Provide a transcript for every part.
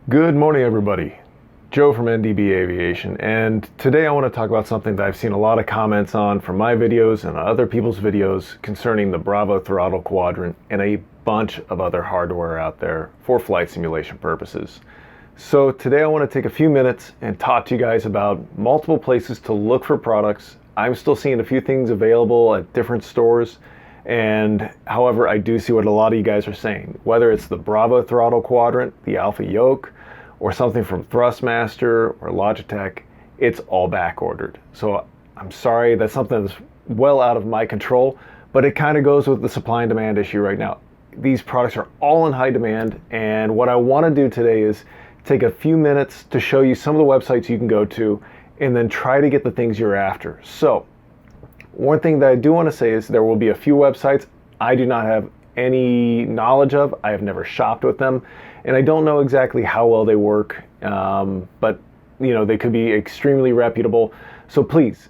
Good morning, everybody. Joe from NDB Aviation, and today I want to talk about something that I've seen a lot of comments on from my videos and other people's videos concerning the Bravo throttle quadrant and a bunch of other hardware out there for flight simulation purposes. So today I want to take a few minutes and talk to you guys about multiple places to look for products. I'm still seeing a few things available at different stores, and however, I do see what a lot of you guys are saying, whether it's the Bravo throttle quadrant, the Alpha Yoke, or something from Thrustmaster or Logitech, it's all back ordered. So I'm sorry, that's something that's well out of my control, but it kind of goes with the supply and demand issue right now. These products are all in high demand, and what I want to do today is take a few minutes to show you some of the websites you can go to and then try to get the things you're after. So one thing that I do want to say is there will be a few websites I do not have any knowledge of. I have never shopped with them, and I don't know exactly how well they work, but they could be extremely reputable. So please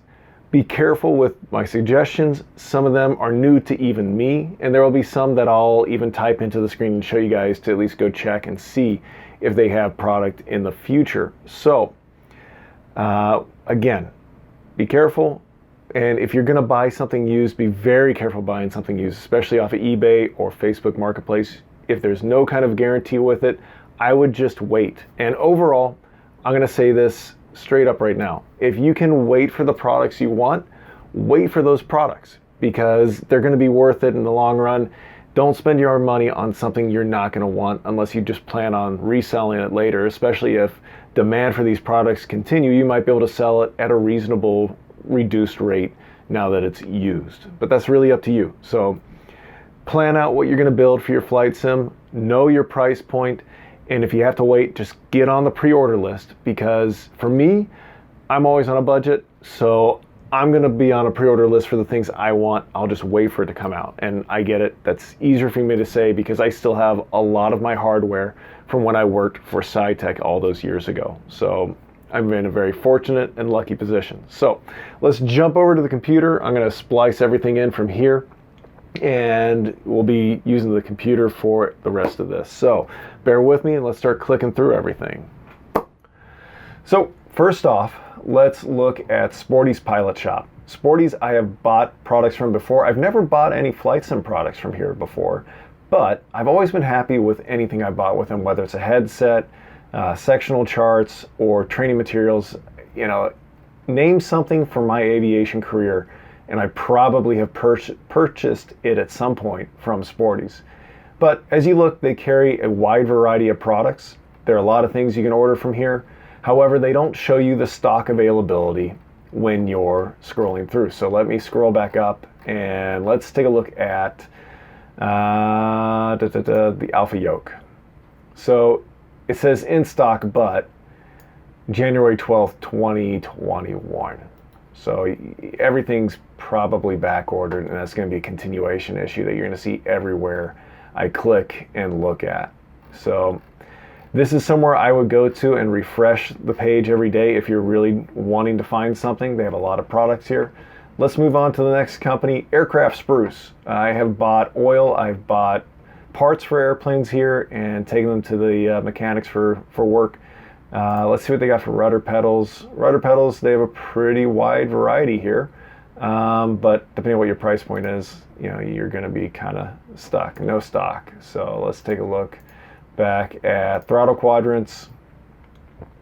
be careful with my suggestions. Some of them are new to even me, and there will be some that I'll even type into the screen and show you guys to at least go check and see if they have product in the future. So again, be careful. And if you're going to buy something used, be very careful buying something used, especially off of eBay or Facebook Marketplace. If there's no kind of guarantee with it, I would just wait. And overall, I'm going to say this straight up right now. If you can wait for the products you want, wait for those products because they're going to be worth it in the long run. Don't spend your money on something you're not going to want unless you just plan on reselling it later, especially if demand for these products continue. You might be able to sell it at a reasonable reduced rate now that it's used, but that's really up to you. So plan out what you're going to build for your flight sim, know your price point, and if you have to wait, just get on the pre-order list, because for me, I'm always on a budget, so I'm going to be on a pre-order list for the things I want. I'll just wait for it to come out, and I get it. That's easier for me to say because I still have a lot of my hardware from when I worked for SciTech all those years ago. So I'm in a very fortunate and lucky position. So let's jump over to the computer. I'm going to splice everything in from here, and we'll be using the computer for the rest of this. So bear with me and let's start clicking through everything. So first off, let's look at Sporty's Pilot Shop. Sporty's I have bought products from before. I've never bought any flight sim products from here before, but I've always been happy with anything I bought with them, whether it's a headset, sectional charts, or training materials. Name something from my aviation career and I probably have purchased it at some point from Sporty's. But as you look, they carry a wide variety of products. There are a lot of things you can order from here. However, they don't show you the stock availability when you're scrolling through. So let me scroll back up and let's take a look at the Alpha Yoke. So it says in stock, but January 12th, 2021. So everything's probably back ordered, and that's going to be a continuation issue that you're going to see everywhere I click and look at. So this is somewhere I would go to and refresh the page every day if you're really wanting to find something. They have a lot of products here. Let's move on to the next company, Aircraft Spruce. I have bought oil, I've bought parts for airplanes here and taken them to the mechanics for work. Let's see what they got for rudder pedals. Rudder pedals, they have a pretty wide variety here, but depending on what your price point is, you're going to be kind of stuck, no stock. So let's take a look back at throttle quadrants.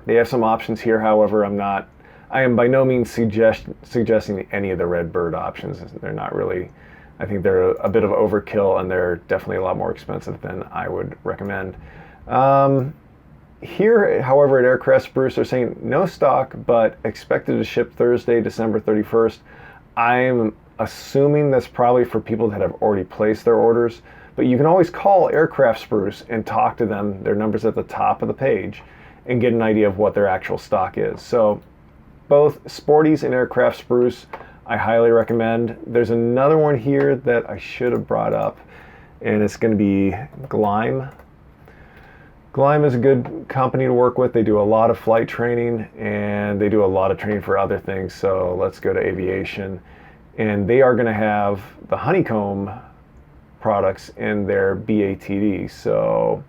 They have some options here. However, I am by no means suggesting any of the Redbird options. They're not really, I think they're a bit of overkill, and they're definitely a lot more expensive than I would recommend. Here, however, at Aircraft Spruce, they're saying no stock, but expected to ship Thursday, December 31st. I'm assuming that's probably for people that have already placed their orders, but you can always call Aircraft Spruce and talk to them. Their number's at the top of the page, and get an idea of what their actual stock is. So both Sporty's and Aircraft Spruce, I highly recommend. There's another one here that I should have brought up, and it's going to be Gleim. Gleim is a good company to work with. They do a lot of flight training, and they do a lot of training for other things. So let's go to Aviation, and they are going to have the honeycomb products in their BATD. So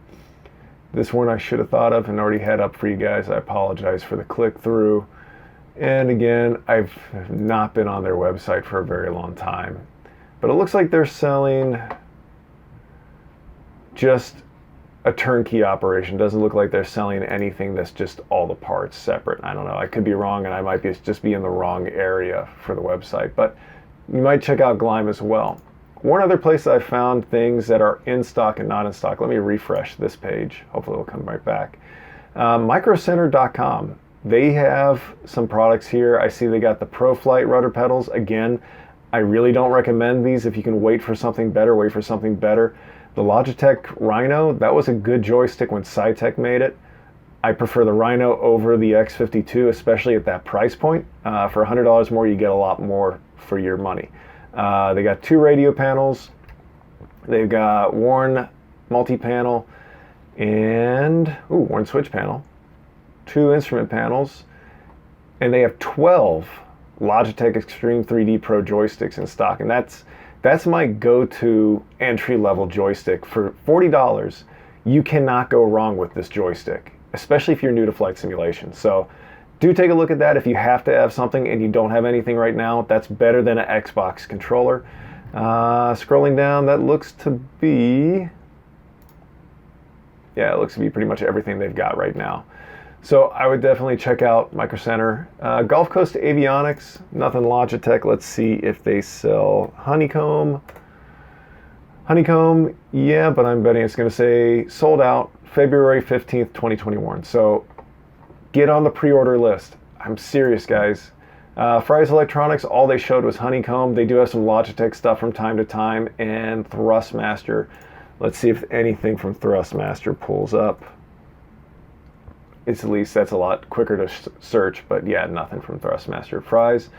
This one I should have thought of and already had up for you guys. I apologize for the click through. And again, I've not been on their website for a very long time. But it looks like they're selling just a turnkey operation. Doesn't look like they're selling anything that's just all the parts separate. I don't know. I could be wrong, and I might just be in the wrong area for the website. But you might check out Gleim as well. One other place I found things that are in stock and not in stock. Let me refresh this page. Hopefully it'll come right back. Microcenter.com. They have some products here. I see they got the ProFlight rudder pedals. Again, I really don't recommend these. If you can wait for something better, wait for something better. The Logitech Rhino, that was a good joystick when Cytec made it. I prefer the Rhino over the X52, especially at that price point. For $100 more, you get a lot more for your money. They got 2 radio panels. They've got Warn multi-panel and Warn switch panel. 2 instrument panels. And they have 12 Logitech Extreme 3D Pro joysticks in stock. And that's my go-to entry-level joystick. For $40, you cannot go wrong with this joystick, especially if you're new to flight simulation. So do take a look at that. If you have to have something and you don't have anything right now, that's better than an Xbox controller. Scrolling down, that looks to be, it looks to be pretty much everything they've got right now. So I would definitely check out Microcenter. Gulf Coast Avionics, nothing Logitech. Let's see if they sell Honeycomb. Honeycomb, yeah, but I'm betting it's going to say sold out February 15th, 2021. So get on the pre-order list. I'm serious, guys. Fry's Electronics, all they showed was Honeycomb. They do have some Logitech stuff from time to time, and Thrustmaster. Let's see if anything from Thrustmaster pulls up. It's at least, that's a lot quicker to search, but yeah, nothing from Thrustmaster. Fry's.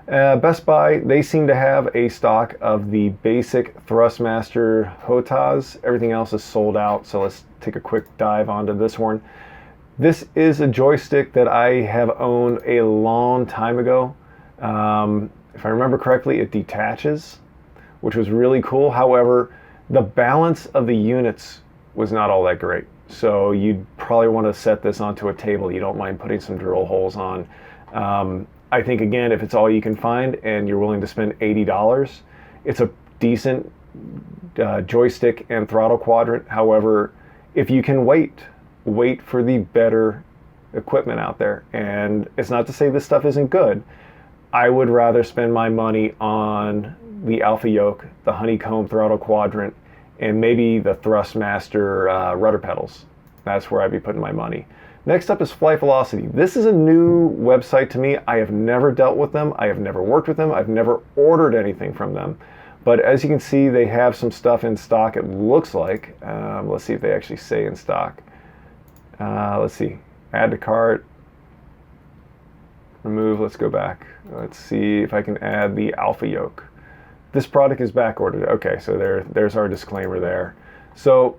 Best Buy, they seem to have a stock of the basic Thrustmaster HOTAS. Everything else is sold out, so let's take a quick dive onto this one. This is a joystick that I have owned a long time ago. If I remember correctly, it detaches, which was really cool. However, the balance of the units was not all that great. So you'd probably want to set this onto a table. You don't mind putting some drill holes on. I think, again, if it's all you can find and you're willing to spend $80, it's a decent joystick and throttle quadrant. However, if you can wait for the better equipment out there. And it's not to say this stuff isn't good. I would rather spend my money on the Alpha Yoke, the Honeycomb throttle quadrant, and maybe the Thrustmaster rudder pedals. That's where I'd be putting my money. Next up is Flight Velocity. This is a new website to me. I have never dealt with them. I have never worked with them. I've never ordered anything from them. But as you can see, they have some stuff in stock, it looks like. Let's see if they actually say in stock. Let's see. Add to cart. Remove. Let's go back. Let's see if I can add the Alpha Yoke. This product is back ordered. Okay, so there's our disclaimer there. So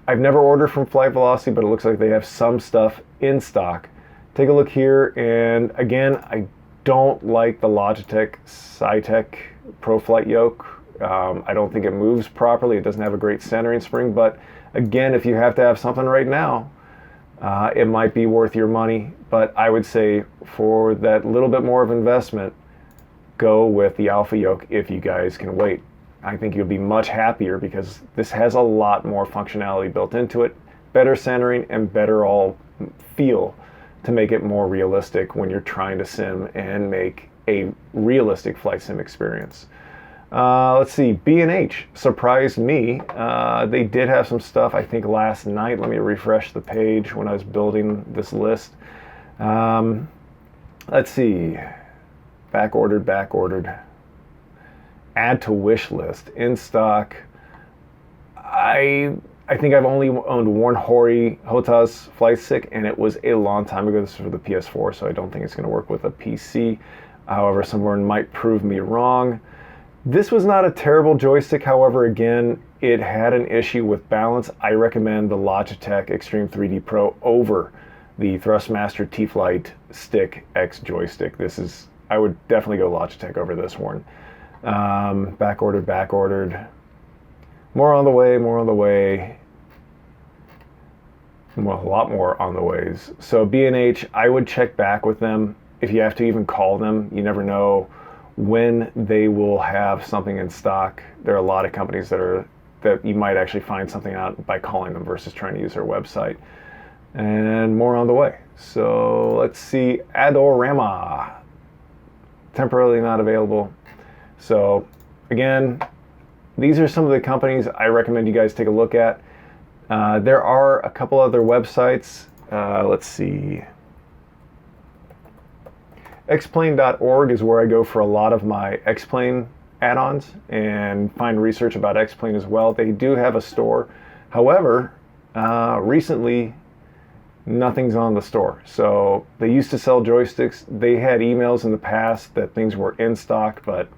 I've never ordered from Flight Velocity, but it looks like they have some stuff in stock. Take a look here, and again, I don't like the Logitech Cytec ProFlight Yoke. I don't think it moves properly. It doesn't have a great centering spring, but again, if you have to have something right now, it might be worth your money. But I would say for that little bit more of investment, go with the Alpha Yoke if you guys can wait. I think you'll be much happier because this has a lot more functionality built into it, better centering and better all feel to make it more realistic when you're trying to sim and make a realistic flight sim experience. Let's see, B&H surprised me. They did have some stuff, I think, last night. Let me refresh the page when I was building this list. Let's see. Back ordered. Add to wish list. In stock. I think I've only owned one Hori HOTAS flight stick, and it was a long time ago. This is for the PS4, so I don't think it's going to work with a PC. However, someone might prove me wrong. This was not a terrible joystick. However, again, it had an issue with balance. I recommend the Logitech Extreme 3D Pro over the Thrustmaster T-Flight Stick X joystick. I would definitely go Logitech over this one. Back ordered. More on the way. Well, a lot more on the ways. So B&H, I would check back with them. If you have to even call them, you never know when they will have something in stock. There are a lot of companies that you might actually find something out by calling them versus trying to use their website. And more on the way. So let's see, Adorama, temporarily not available. So again, these are some of the companies I recommend you guys take a look at. There are a couple other websites. Let's see. Xplane.org is where I go for a lot of my X-Plane add-ons and find research about X-Plane as well. They do have a store. However, recently, nothing's on the store. So they used to sell joysticks. They had emails in the past that things were in stock, but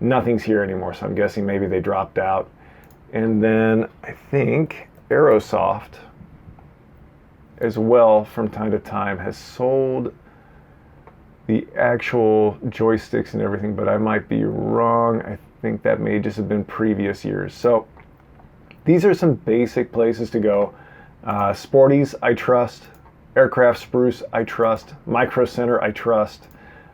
nothing's here anymore. So I'm guessing maybe they dropped out. And then I think Aerosoft as well from time to time has sold the actual joysticks and everything, but I might be wrong. I think that may just have been previous years. So these are some basic places to go. Sporty's, I trust. Aircraft Spruce, I trust. Microcenter, I trust.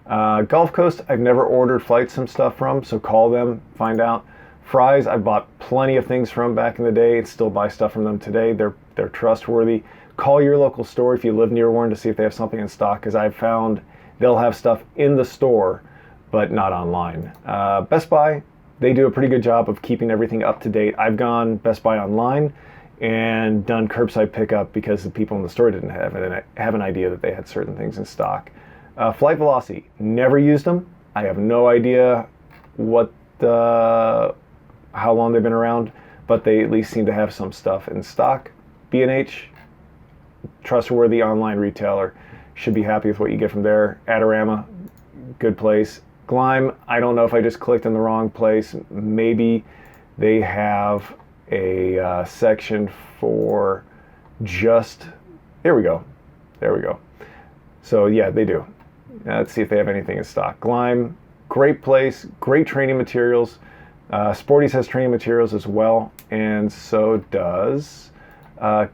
Gulf Coast, I've never ordered flight sim stuff from, so call them, find out. Fry's, I bought plenty of things from back in the day and still buy stuff from them today. They're trustworthy. Call your local store if you live near one to see if they have something in stock, because I've found they'll have stuff in the store, but not online. Best Buy, they do a pretty good job of keeping everything up to date. I've gone Best Buy online and done curbside pickup because the people in the store didn't have an idea that they had certain things in stock. Flight Velocity, never used them. I have no idea how long they've been around, but they at least seem to have some stuff in stock. B&H, trustworthy online retailer. Should be happy with what you get from there. Adorama, good place. Gleim, I don't know if I just clicked in the wrong place. Maybe they have a section for just, there we go. So yeah, they do. Let's see if they have anything in stock. Gleim, great place, great training materials. Sporty's has training materials as well, and so does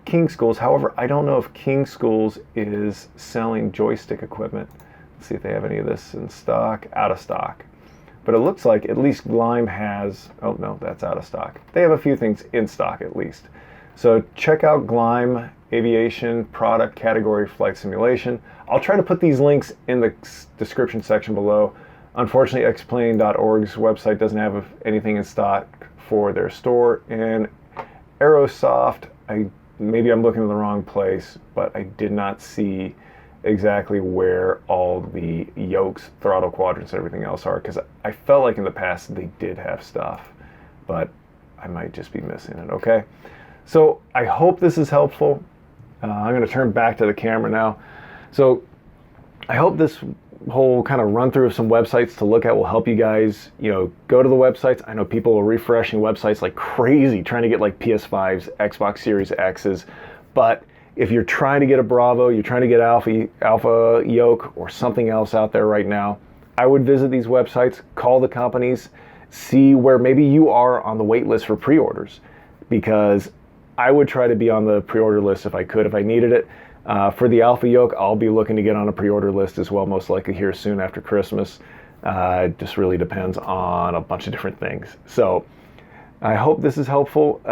King Schools. However, I don't know if King Schools is selling joystick equipment. Let's see if they have any of this in stock. Out of stock. But it looks like at least Gleim has, oh no, that's out of stock. They have a few things in stock at least. So check out Gleim, Aviation, product category, flight simulation. I'll try to put these links in the description section below. Unfortunately, xplane.org's website doesn't have anything in stock for their store. And Aerosoft, maybe I'm looking in the wrong place, but I did not see exactly where all the yokes, throttle quadrants, and everything else are, because I felt like in the past they did have stuff, but I might just be missing it, okay? So I hope this is helpful. I'm going to turn back to the camera now. So I hope this whole kind of run through of some websites to look at will help you guys, go to the websites. I know people are refreshing websites like crazy, trying to get like PS5s, Xbox Series X's, but if you're trying to get a Bravo, you're trying to get Alpha Yoke or something else out there right now, I would visit these websites, call the companies, see where maybe you are on the wait list for pre-orders, because I would try to be on the pre-order list if I could, if I needed it. For the Alpha Yoke, I'll be looking to get on a pre-order list as well, most likely here soon after Christmas. It just really depends on a bunch of different things. So I hope this is helpful.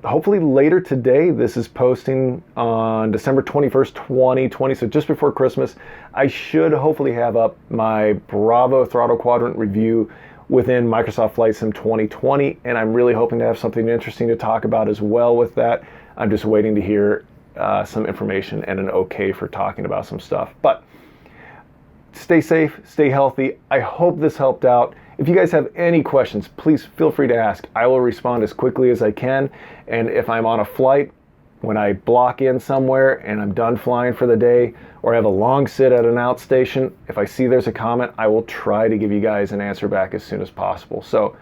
Hopefully later today, this is posting on December 21st, 2020, so just before Christmas. I should hopefully have up my Bravo throttle quadrant review within Microsoft Flight Sim 2020, and I'm really hoping to have something interesting to talk about as well with that. I'm just waiting to hear some information and an okay for talking about some stuff. But stay safe, stay healthy. I hope this helped out. If you guys have any questions, please feel free to ask. I will respond as quickly as I can. And if I'm on a flight, when I block in somewhere and I'm done flying for the day, or I have a long sit at an outstation, if I see there's a comment, I will try to give you guys an answer back as soon as possible. So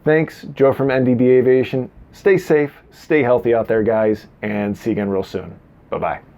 thanks, Joe from NDB Aviation. Stay safe, stay healthy out there, guys, and see you again real soon. Bye-bye.